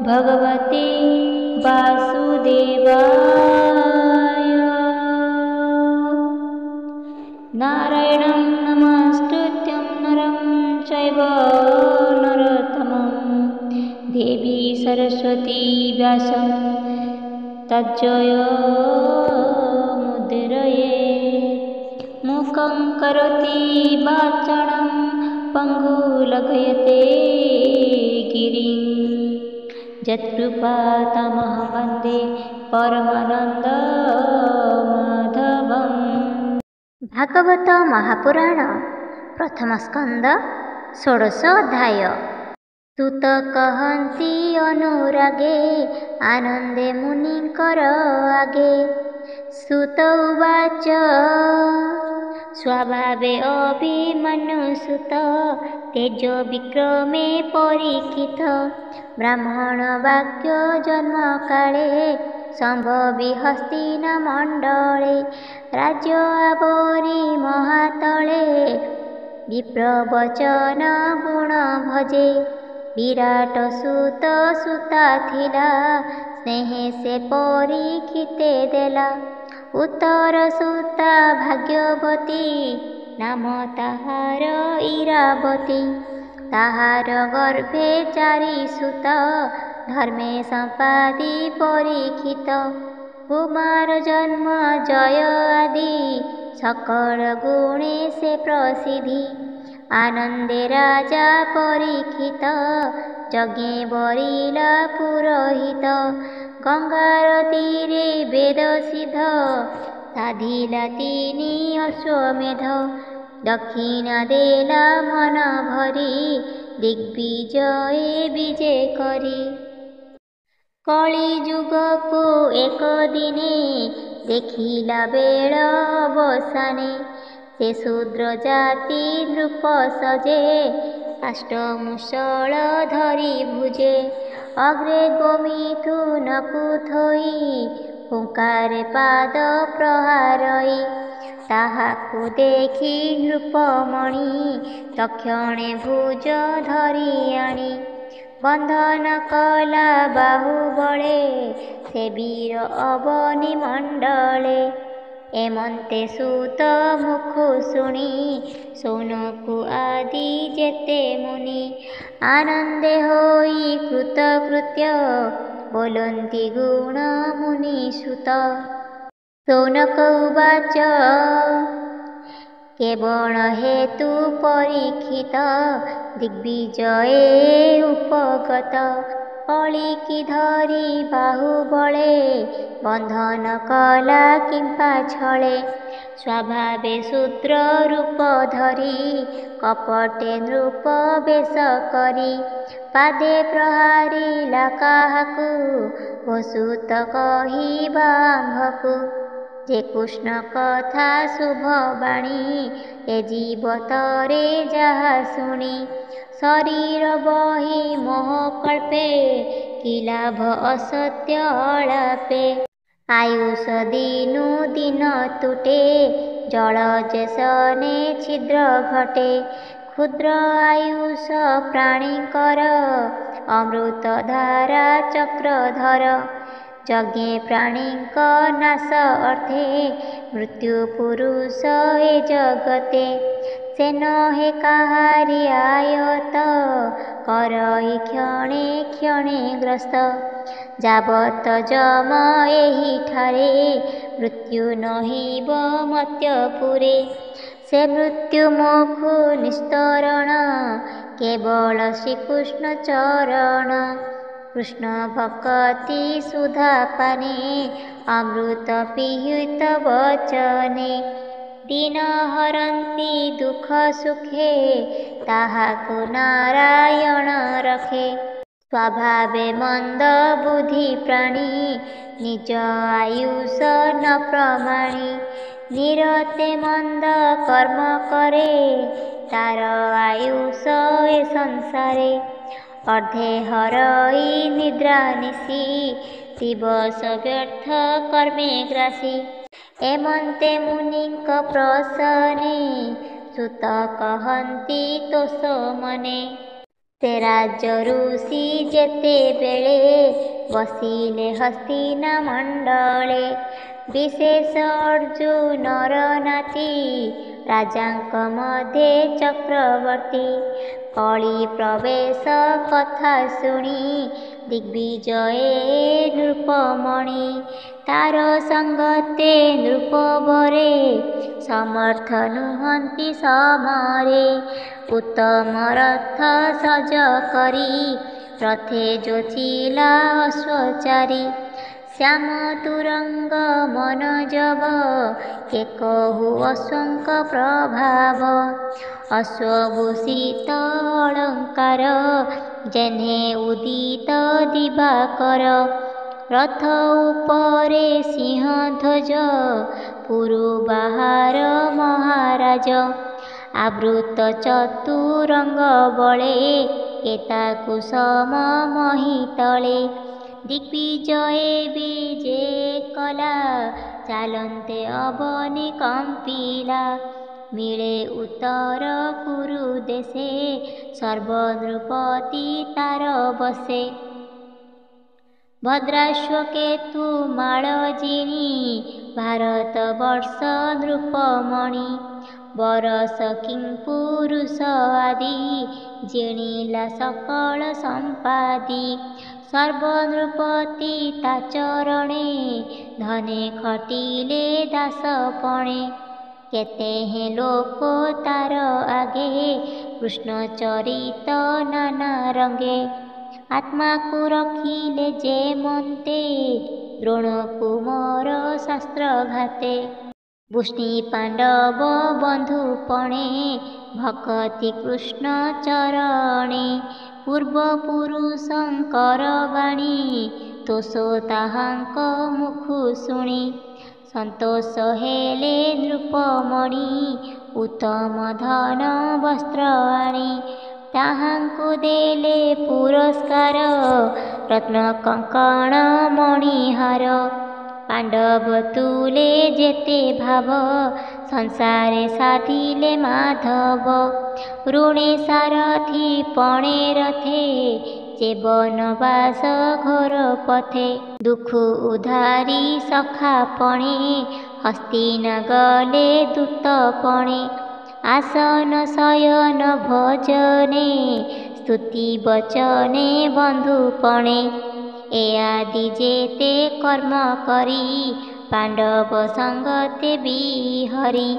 भगवते वासुदेवाय। नारायणं नमस्तुत्यं नरं चैव नरोत्तमं देवी सरस्वती व्यासं तज्जयमुदीरयेत्। मूकं करोति वाचालं पङ्गुलघयते गिरिं यत्कृपातमहं वन्दे परमानन्दमाधवम्। भागवत महापुराण प्रथम स्कंद षोडश अध्याय। सूत कहन्ति अनुरागे आनंदे मुनिकर आगे। सूत उवाच स्वभावे अभिमन्यु सुत तेज विक्रमे परीक्षित। ब्राह्मण वाक्य जन्म काले संभवी हस्तिन मंडले। राज्य आवरी महातले विप्रवचन गुण भजे। विराट सूत सुता थिला स्नेहे से परीक्षिते देला। उत्तर सूता भाग्यवती नाम ताहार इरावती। ताहार गर्भे चारि सूत धर्मे संपादी परीक्षित। कुमार जन्म जय आदि सकल गुणे से प्रसिद्धि। आनंदे राजा परीक्षित यज्ञे बरिला पुरोहित। गंगार तीरे वेद सिद्ध साधिला तिनी अश्वमेध। दक्षिणा देला मन भरी दिग्विजय विजय करी। कली जुग को एक दिने देखिला बेल अवसाने। से शूद्र जाति नृप सजे अष्टमुषल धरी भुजे। अग्रे गोमिथुन कुथोई हुंकारे पाद प्रहारई। ताहाकु देखी नृपमणि तक्षणे भुज धरी आणी। बंधन कला बाहुबले से वीर अवनि मंडले। एमंते सूत मुखु शुणी सौनकु आदि जेते मुनि। आनंदे होई कृतकृत्य बोलन्ति गुण मुनि सुत। सौनक उवाच केवल हेतु परीक्षित दिग्विजये उपगत। कली की धरी बाहुबले बंधन कला किंपा छले। स्वभावे शूद्र रूप धरी कपटे नृप बेश करी। पादे प्रहारिला काहाकु वसुत कहिबा आम्भकु। जे कृष्ण कथा शुभ बाणी ए जीवतरे जहा शुणी। शरीर बही मोह कल्पे कि लाभ असत्य अलापे। आयुष दिनु दिन तुटे जल जेसने छिद्र घटे। क्षुद्र आयुष प्राणीकर अमृत धारा चक्रधर। यज्ञे प्राणीक नाश अर्थे मृत्यु पुरुष ए जगते। से नहे काहारी आयत करहि क्षणे क्षणे ग्रस्त। जावत जम एहि ठारे मृत्यु नहिब मत्यपुरे। से मृत्यु मुखु निस्तरण केवल श्रीकृष्ण चरण। कृष्ण भक्ति सुधा पाने अमृत पिहित वचने। दीन हरन्ति दुख सुखे ताहाकु नारायण रखे। स्वभावे मंद बुद्धि प्राणी निज आयुष न प्रमाणी। निरते मंद कर्म करे तार आयुष ए संसारे। अर्धे हरई निद्रा निशी दिवस व्यर्थ कर्मे ग्रासी। एमंते मुनिक प्रसने सुत कहन्ति तोष मने। ସେ ରାଜ ଋଷି ଯେତେବେଳେ ବସିଲେ ହସ୍ତିନା ମଣ୍ଡଳେ, ବିଶେଷ ଅର୍ଜୁନର ନାତି ରାଜାଙ୍କ ମଧ୍ୟେ ଚକ୍ରବର୍ତ୍ତୀ। କଳି ପ୍ରବେଶ କଥା ଶୁଣି ଦିଗ୍ବିଜୟେ ନୃପମଣି, ତାର ସଙ୍ଗତେ ନୃପବରେ ସମର୍ଥ ନୁହନ୍ତି ସମରେ। ଉତ୍ତମ ରଥ ସଜ କରି ରଥେ ଯୋଚିଲା ଅଶ୍ୱଚାରୀ, ଶ୍ୟାମ ତୁରଙ୍ଗ ମନୋଜବ କେ କହୁ ଅଶ୍ୱଙ୍କ ପ୍ରଭାବ। ଅଶ୍ୱଭୂଷିତ ଅଳଙ୍କାର ଯେହ୍ନେ ଉଦିତ ଦିବାକର, ରଥ ଉପରେ ସିଂହଧ୍ୱଜ ପୁରୁ ବାହାର ମହାରାଜ। ଆବୃତ ଚତୁରଙ୍ଗ ବଳେ କେତା କୁସମ ମହିତଳେ, ଦିଗ୍ବିଜୟେ ବିଜେ କଲା ଚାଲନ୍ତେ ଅବନୀ କମ୍ପିଲା। ମିଳେ ଉତ୍ତର କୁରୁ ଦେଶେ ସର୍ବନୃପତି ତାର ବସେ। ଭଦ୍ରାଶ୍ୱକେତୁ ମାଳ ଜିଣି ଭାରତ ବର୍ଷ ନୃପମଣି, ବରଷ କିଂପୁରୁଷ ଆଦି ଜିଣିଲା ସକଳ ସମ୍ପାଦି। ସର୍ବନୃପତି ତା ଚରଣେ ଧନେ ଖଟିଲେ ଦାସପଣେ, କେତେ ହେଁ ଲୋକ ତାର ଆଗେ କୃଷ୍ଣ ଚରିତ ନାନା ରଙ୍ଗେ। ଆତ୍ମାକୁ ରଖିଲେ ଯେ ମନ୍ତେ ଦ୍ରୋଣ କୁମର ଶାସ୍ତ୍ରଘାତେ, ବୃଷ୍ଣି ପାଣ୍ଡବ ବନ୍ଧୁପଣେ ଭକତି କୃଷ୍ଣ ଚରଣେ। ପୂର୍ବ ପୁରୁଷଙ୍କର ବାଣୀ ତୋଷ ତାହାଙ୍କ ମୁଖୁ ଶୁଣି, ସନ୍ତୋଷ ହେଲେ ନୃପମଣି ଉତ୍ତମ ଧନ ବସ୍ତ୍ର ଆଣି। ତାହାଙ୍କୁ ଦେଲେ ପୁରସ୍କାର ରତ୍ନ କଙ୍କଣ ମଣିହାର, ପାଣ୍ଡବ ତୁଲେ ଯେତେ ଭାବ ସଂସାରେ ସାଧିଲେ ମାଧବ। ଋଣେ ସାରଥି ପଣେ ରଥେ ଯେ ବନବାସ ଘୋର ପଥେ, ଦୁଃଖ ଉଧାରି ସଖା ପଣେ ହସ୍ତିନା ଗଲେ ଦୂତପଣେ। ଆସନ ଶୟନ ଭୋଜନେ ସ୍ତୁତି ବଚନେ ବନ୍ଧୁପଣେ, ଏ ଆଦି ଯେତେ କର୍ମ କରି ପାଣ୍ଡବ ସଙ୍ଗତେ ବିହରି।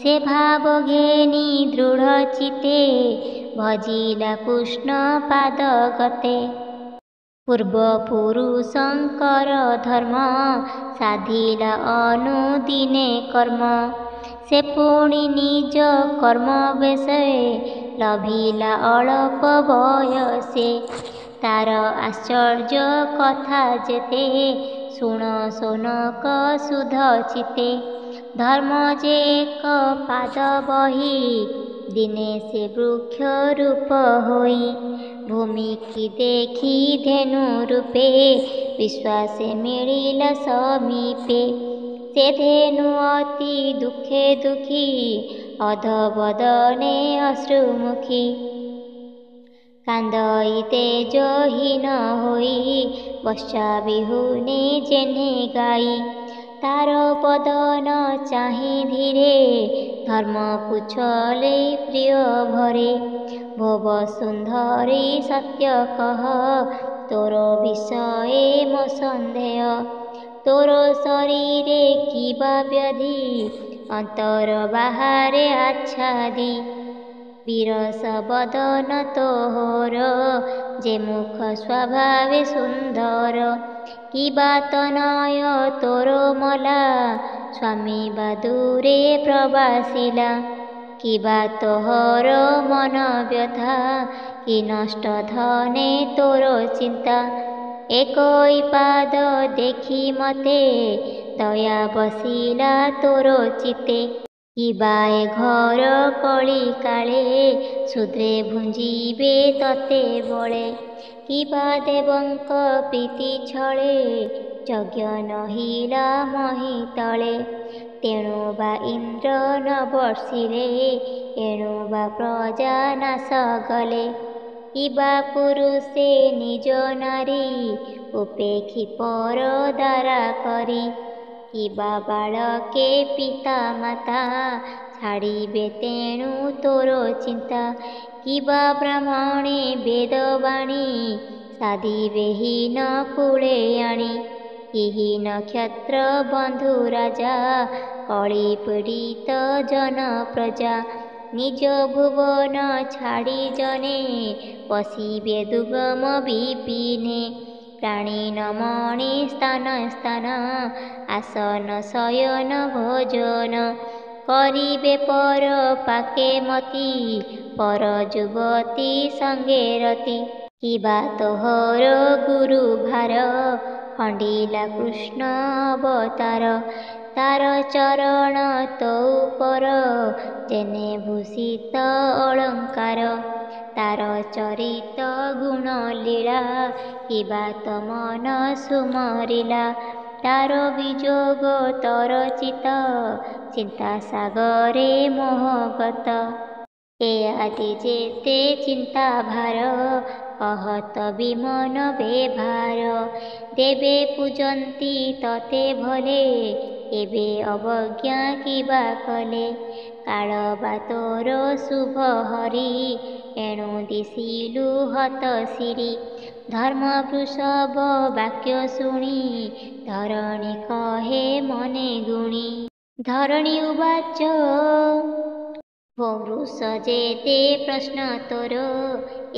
ସେ ଭାବ ଘେନି ଦୃଢ଼ ଚିତ୍ତେ ଭଜିଲା କୃଷ୍ଣ ପାଦ ଗତେ। ପୂର୍ବ ପୁରୁଷଙ୍କର ଧର୍ମ ସାଧିଲା ଅନୁଦିନେ କର୍ମ, ସେ ପୁଣି ନିଜ କର୍ମ ବେଶେ ଲଭିଲା ଅଳପ ବୟସେ। ତାର ଆଶ୍ଚର୍ଯ୍ୟ କଥା ଯେତେ ଶୁଣ ଶୌନକ ସୁଧ ଚିତେ। ଧର୍ମ ଯେ ଏକ ପାଦ ବହି ଦିନେ ସେ ବୃକ୍ଷ ରୂପ ହୋଇ, ଭୂମିକି ଦେଖି ଧେନୁ ରୂପେ ବିଶ୍ୱାସେ ମିଳିଲା ସମୀପେ। ସେ ଧେନୁ ଅତି ଦୁଃଖେ ଦୁଃଖୀ ଅଧବଦନେ ଅଶ୍ରୁମୁଖୀ, କାନ୍ଦଇ ତେଜହୀନ ହୋଇ ବର୍ଷା ବିହୁନେ ଯେହ୍ନେ ଗାଇ। ତାର ବଦନ ଚାହିଁ ଧୀରେ ଧର୍ମ ପୁଛଲେ ପ୍ରିୟ ଭରେ, ଭବ ସୁନ୍ଦରୀ ସତ୍ୟ କହ ତୋର ବିଷୟେ ମୋ ସନ୍ଦେହ। ତୋର ଶରୀରେ କିବା ବ୍ୟାଧି ଅନ୍ତର ବାହାରେ ଆଚ୍ଛାଦି, ବିରସ ବଦନ ତୋହର ଯେ ମୁଖ ସ୍ୱଭାବେ ସୁନ୍ଦର। କିବା ତନୟ ତୋର ମଲା ସ୍ୱାମୀ ବା ଦୂରେ ପ୍ରବାସିଲା, କିବା ତୋହର ମନ ବ୍ୟଥା କି ନଷ୍ଟ ଧନେ ତୋର ଚିନ୍ତା। ଏକଇ ପାଦ ଦେଖି ମତେ ଦୟା ବସିଲା ତୋର ଚିତେ, କିବା ଏ ଘର କଳି କାଳେ ଶୂଦ୍ରେ ଭୁଞ୍ଜିବେ ତତେ ବଳେ। କିବା ଦେବଙ୍କ ପ୍ରୀତି ଛଳେ ଯଜ୍ଞ ନହିଲା ମହିତଳେ, ତେଣୁ ବା ଇନ୍ଦ୍ର ନ ବର୍ଷିଲେ ଏଣୁ ବା ପ୍ରଜା ନାଶ ଗଲେ। কিবা পুৰুষে নিজ নাৰী উপেক্ষি পৰ দ্বাৰা কৰি কিবা বাଳকে পিতা মাতা ছাড়িবে তেণু তোর চিন্তা কিবা ব্রাহ্মণে বেদবাণী সাধিবে হীন কূলে আଣି হীন ক্ষত্র বন্ধু রাজা কଳି পীড়িত জন প্রজা নিজ ভুবন ছাড়ি জনে বসিবে দুর্গম বিপিনে প্রাণী নমণি স্থান স্থান আসন শয়ন ভোজন করিবে পর পাকে মতি পর যুবতী সঙ্গে রতি কিবা তোহর গুরু ভার খণ্ডিলা কৃষ্ণ অবতার তার চরণ তৌ পর যেনে ভূষিত অলঙ্କାର তার চরিত গুণ লীলা কিবা তমন সুমরিলা তার বিযোগ তর চিত চিন্তা সাগরে মোহগত এ আদি যেতে চিন্তা ভার অহত বিমন বেভার দেবে পূজন্তি ততে ভলে ଏବେ ଅବଜ୍ଞା କିବା କଲେ କାଳ ବା ତୋର ଶୁଭ ହରି ଏଣୁ ଦିଶିଲୁ ହତ ଶିରି ଧର୍ମ ବୃଷଭ ବାକ୍ୟ ଶୁଣି ଧରଣୀ କହେ ମନେ ଗୁଣି ଧରଣୀ ଉବାଚ ହୋ ବୃଷ ଯେତେ ପ୍ରଶ୍ନ ତୋର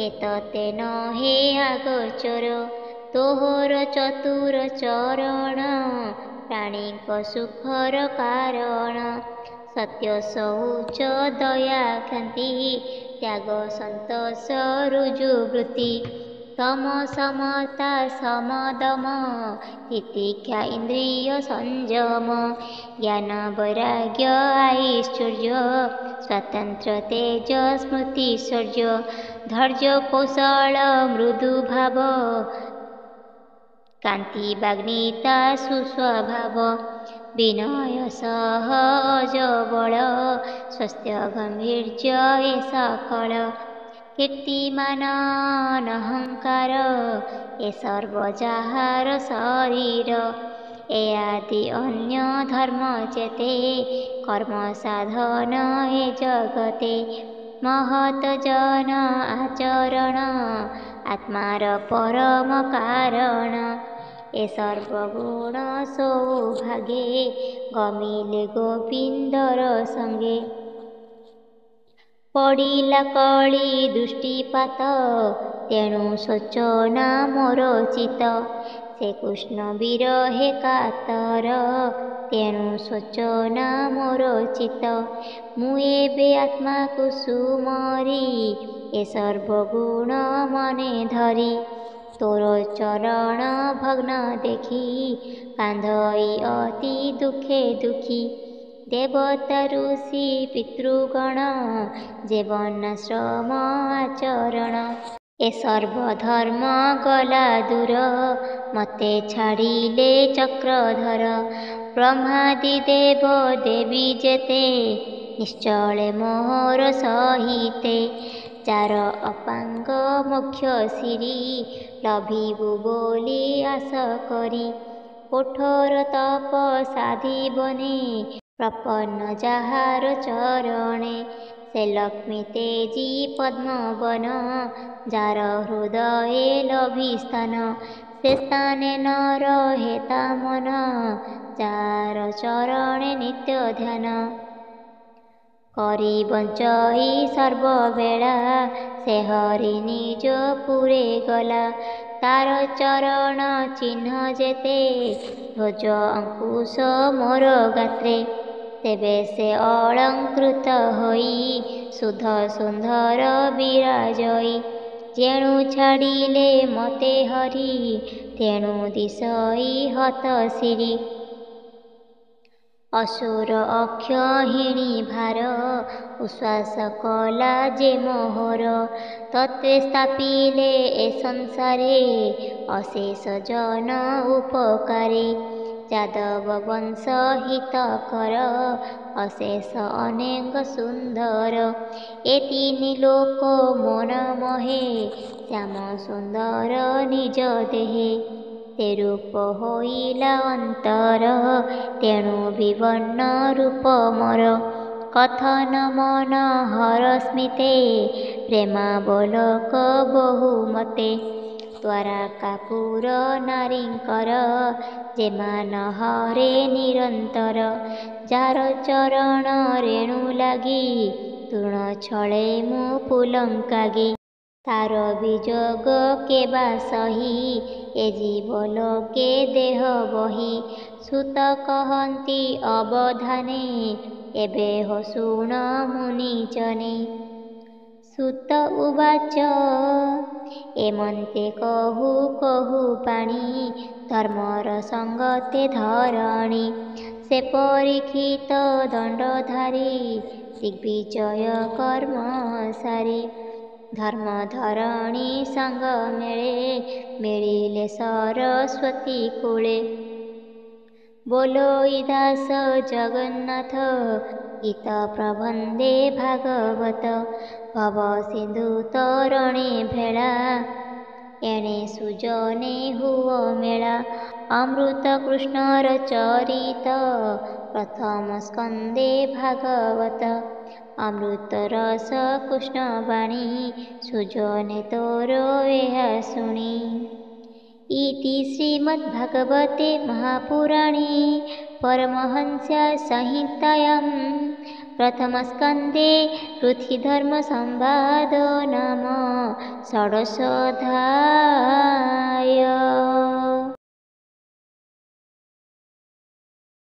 ଏତତେ ନହେ ଆଗୋଚର ତୋହର ଚତୁର ଚରଣ ପ୍ରାଣୀଙ୍କ ସୁଖର କାରଣ ସତ୍ୟ ଶୌଚ ଦୟା କ୍ଷାନ୍ତି ତ୍ୟାଗ ସନ୍ତୋଷ ରୁଜୁ ବୃତ୍ତି ତମ ସମତା ସମଦମ ତିତିକ୍ଷା ଇନ୍ଦ୍ରିୟ ସଂଯମ ଜ୍ଞାନ ବୈରାଗ୍ୟ ଐଶ୍ୱର୍ଯ୍ୟ ସ୍ୱାତନ୍ତ୍ର ତେଜ ସ୍ମୃତି ଶୌର୍ଯ୍ୟ ଧୈର୍ଯ୍ୟ କୌଶଳ ମୃଦୁ ଭାବ କାନ୍ତି ବାଗ୍ନିତା ସୁସ୍ୱଭାବ ବିନୟ ସହଜ ବଳ ସ୍ୱାସ୍ଥ୍ୟ ଗମ୍ଭୀର୍ଯ୍ୟ ଏ ସକଳ କୀର୍ତ୍ତିମାନ ଅହଙ୍କାର ଏ ସର୍ବ ଯାହାର ଶରୀର ଏ ଆଦି ଅନ୍ୟ ଧର୍ମ ଯେତେ କର୍ମ ସାଧନ ଏ ଜଗତେ ମହତ ଜନ ଆଚରଣ ଆତ୍ମାର ପରମ କାରଣ ଏ ସର୍ବଗୁଣ ସୌଭାଗେ ଗମିଲେ ଗୋବିନ୍ଦର ସଙ୍ଗେ ପଡ଼ିଲା କଳି ଦୃଷ୍ଟିପାତ ତେଣୁ ଶୋଚନା ମୋର ଚିତ ସେ କୃଷ୍ଣ ବିରହେ କାତର ତେଣୁ ଶୋଚନା ମୋର ଚିତ ମୁଁ ଏବେ ଆତ୍ମାକୁ ସୁମରି ଏ ସର୍ବଗୁଣ ମନେ ଧରି ତୋର ଚରଣ ଭଗ୍ନ ଦେଖି କାନ୍ଧଇ ଅତି ଦୁଃଖେ ଦୁଃଖୀ ଦେବତା ଋଷି ପିତୃଗଣ ଯେ ବର୍ଣ୍ଣାଶ୍ରମ ଆଚରଣ ଏ ସର୍ବଧର୍ମ ଗଲା ଦୂର ମତେ ଛାଡ଼ିଲେ ଚକ୍ରଧର ବ୍ରହ୍ମାଦି ଦେବ ଦେବୀ ଯେତେ ନିଶ୍ଚଳେ ମୋହର ସହିତେ ଯାର ଅପାଙ୍ଗ ମୋକ୍ଷ ଶିରି ଲଭିବୁ ବୋଲି ଆଶ କରି କୋଠର ତପ ସାଧିବନେ ପ୍ରପନ୍ନ ଯାହାର ଚରଣେ ସେ ଲକ୍ଷ୍ମୀ ତେଜି ପଦ୍ମବନ ଯାର ହୃଦଏ ଲଭି ସ୍ଥାନ ସେ ସ୍ଥାନେ ନ ରହେ ତା ମନ ଯାର ଚରଣେ ନିତ୍ୟ ଧ୍ୟାନ କରି ବଞ୍ଚଇ ସର୍ବବେଳା ସେ ହରି ନିଜ ପୁରେ ଗଲା ତାର ଚରଣ ଚିହ୍ନ ଯେତେ ଧ୍ୱଜ ଅଙ୍କୁଶ ମୋର ଗାତ୍ରେ ତେବେ ସେ ଅଳଙ୍କୃତ ହୋଇ ସୁଧ ସୁନ୍ଦର ବିରାଜଇ ଯେଣୁ ଛାଡ଼ିଲେ ମତେ ହରି ତେଣୁ ଦିଶଇ ହତ ଶିରି ଅସୁର ଅକ୍ଷହିଣୀ ଭାର ଉଶ୍ୱାସ କଲା ଯେ ମୋହର ତତେ ସ୍ଥାପିଲେ ଏ ସଂସାରେ ଅଶେଷ ଜନ ଉପକାରୀ ଯାଦବ ବଂଶ ହିତକର ଅଶେଷ ଅନେକ ସୁନ୍ଦର। ଏ ତିନି ଲୋକ ମନ ମୋହେ ଶ୍ୟାମ ସୁନ୍ଦର ନିଜ ଦେହେ। ସେ ରୂପ ହୋଇଲା ଅନ୍ତର ତେଣୁ ବିବର୍ଣ୍ଣ ରୂପ ମୋର। କଥନ ମନୋହର ସ୍ମିତେ ପ୍ରେମାବଲୋକ ବହୁ ମତେ। ତ୍ୱରା କାପୁର ନାରୀଙ୍କର ଯେମାନ ହରେ ନିରନ୍ତର। ଯାର ଚରଣ ରେଣୁ ଲାଗି ତୃଣ ଛଳେ ମୁଁ ପୁଲଙ୍କାଗି। ତାର ବିଯୋଗ କେବା ସହି ଏ ଜୀବ ଲୋକେ ଦେହ ବହି। ସୁତ କହନ୍ତି ଅବଧାନେ ଏବେ ହୋ ଶୁଣ ମୁନିଜନେ। ସୁତ ଉବାଚ ଏମନ୍ତେ କହୁ କହୁ ପାଣି ଧର୍ମର ସଙ୍ଗତେ ଧରଣୀ। ସେ ପରୀକ୍ଷିତ ଦଣ୍ଡଧାରୀ ଦିଗ୍ବିଜୟ କର୍ମ ସାରି। ଧର୍ମ ଧରଣୀ ସାଙ୍ଗ ମେଳେ ମିଳିଲେ ସରସ୍ୱତୀ କୂଳେ। ବୋଲୋଇ ଦାସ ଜଗନ୍ନାଥ ଗୀତ ପ୍ରବନ୍ଧେ ଭାଗବତ। ଭବ ସିନ୍ଧୁ ତରଣେ ଭେଳା ଏଣେ ସୁଜନେ ହୁଅ ମେଳା। ଅମୃତ କୃଷ୍ଣର ଚରିତ ପ୍ରଥମ ସ୍କନ୍ଧେ ଭାଗବତ। ଅମୃତ ରସ କୃଷ୍ଣ ବାଣୀ ସୁଜନେ ତୋର ଏହା ଶୁଣି। ଇତି ଶ୍ରୀମଦ୍ଭାଗବତେ ମହାପୁରାଣେ ପରମହଂସ୍ୟା ସଂହିତାୟାଂ ପ୍ରଥମସ୍କନ୍ଧେ ପୃଥ୍ୱୀଧର୍ମ ସଂବାଦ ନାମ ଷୋଡ଼ଶୋऽଧ୍ୟାୟः।